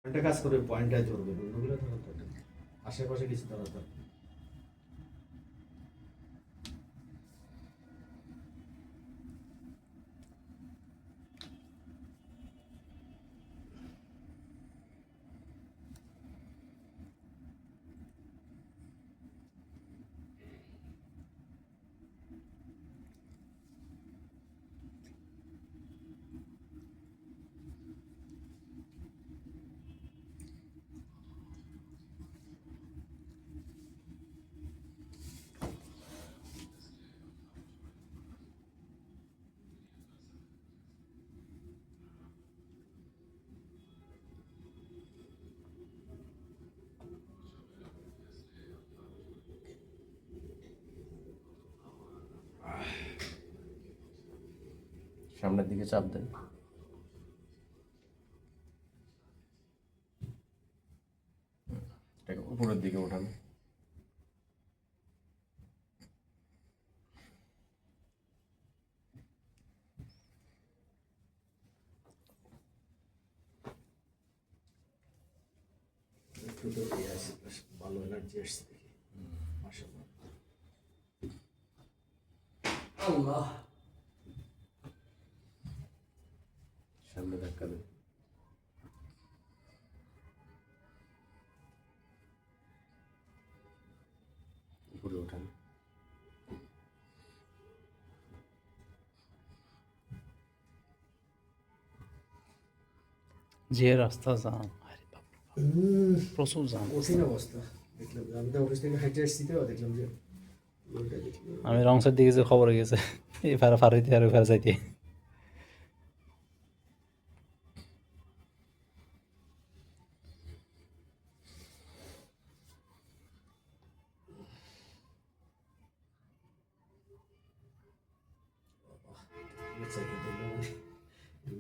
একটা কাজ করে পয়েন্টটাই ধরবে, অন্যগুলো ধরার দরকার নেই। আশেপাশে কিছু ধরার দরকার নেই। সামনের দিকে চাপ দেন। এটাকে উপরের দিকে ওঠান। একটু তো ইয়ে আছে, বেশ ভালো এনার্জি আসছে দেখি। মাশাআল্লাহ। আল্লাহ, সামনে ধাক্কা দেন। উপরে ওঠান। যে রাস্তা জাম, আরে বাপ, প্রচুর জাম। কঠিন অবস্থা। দেখলাম যে আমি তো অফিস থেকে হাইটে আসছি, তো দেখলাম যে ওইটা দেখলাম। আমি রংসার দিকে যে খবর হয়ে গেছে এফারে পার হইতে আর ওইফারে যাইতে।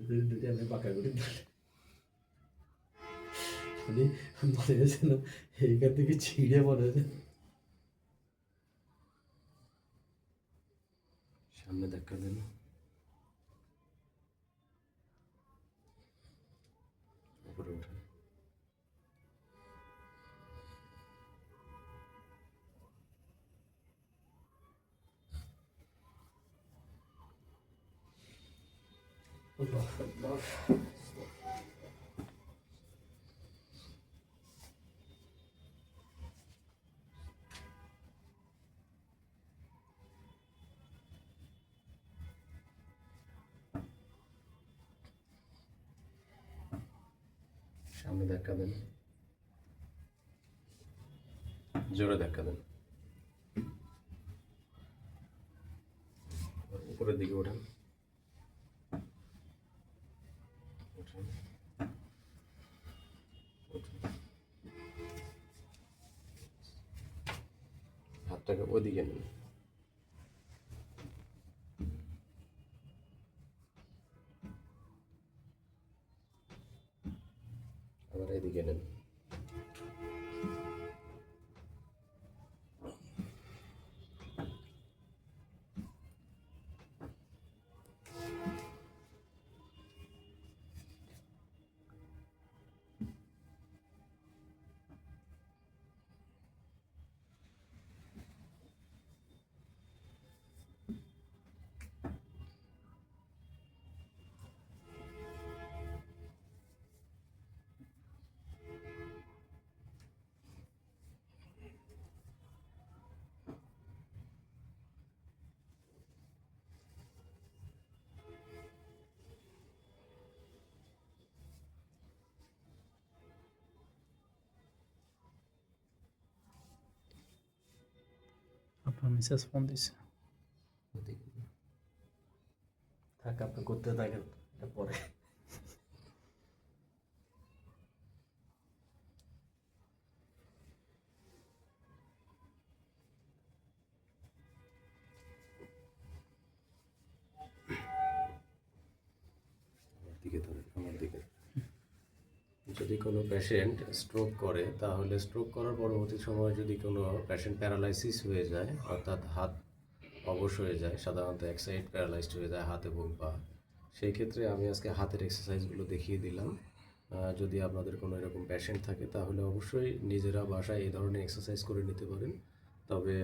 দুইটা আমি বাঁকা করে মানে মনে হয়েছে না এইখান থেকে ছিঁড়ে মনে হয়েছে। সামনে ধাক্কা দেন। উপরে ওঠান। আল্লাহ আকবার। সামনে ধাক্কা দেন। জোরে ধাক্কা দেন। উপরের দিকে ওঠান। ওঠান। ওঠান। হাতটাকে ওদিকে নিন। আবার এদিকে নেন। আপনার মিসেস ফোন দিছে। ওদিকে। থাক, আপনি করতে থাকেন, এটা পরে। আমার দিকে ধরেন, আমার দিকে। যদি কোনো পেশেন্ট স্ট্রোক করে, তাহলে স্ট্রোক করার পরবর্তী সময়ে যদি কোনো পেশেন্ট প্যারালাইসিস হয়ে যায়, অর্থাৎ হাত অবশ হয়ে যায়, সাধারণত এক সাইড প্যারালাইজড হয়ে যায় হাত এবং পা, সেই ক্ষেত্রে আমি আজকে হাতের এক্সারসাইজগুলো দেখিয়ে দিলাম। যদি আপনাদের কোনো এরকম পেশেন্ট থাকে তাহলে অবশ্যই নিজেরা বাসায় এই ধরনের এক্সারসাইজ করে নিতে পারেন। তবে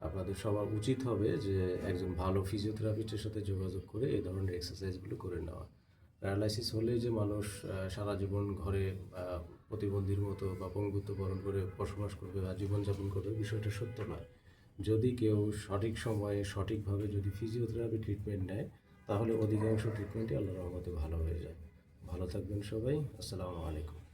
আপনাদের সবার উচিত হবে যে একজন ভালো ফিজিওথেরাপিস্টের সাথে যোগাযোগ করে এই ধরনের এক্সারসাইজগুলো করে নেওয়া। প্যারালাইসিস হলে যে মানুষ সারা জীবন ঘরে প্রতিবন্ধীর মতো বা পঙ্গুত্ব বরণ করে বসবাস করবে বা জীবনযাপন করবে, বিষয়টা সত্য নয়। যদি কেউ সঠিক সময়ে সঠিকভাবে যদি ফিজিওথেরাপি ট্রিটমেন্ট নেয় তাহলে অধিকাংশ ট্রিটমেন্টই আল্লাহর রহমতে ভালো হয়ে যায়। ভালো থাকবেন সবাই। আসসালামু আলাইকুম।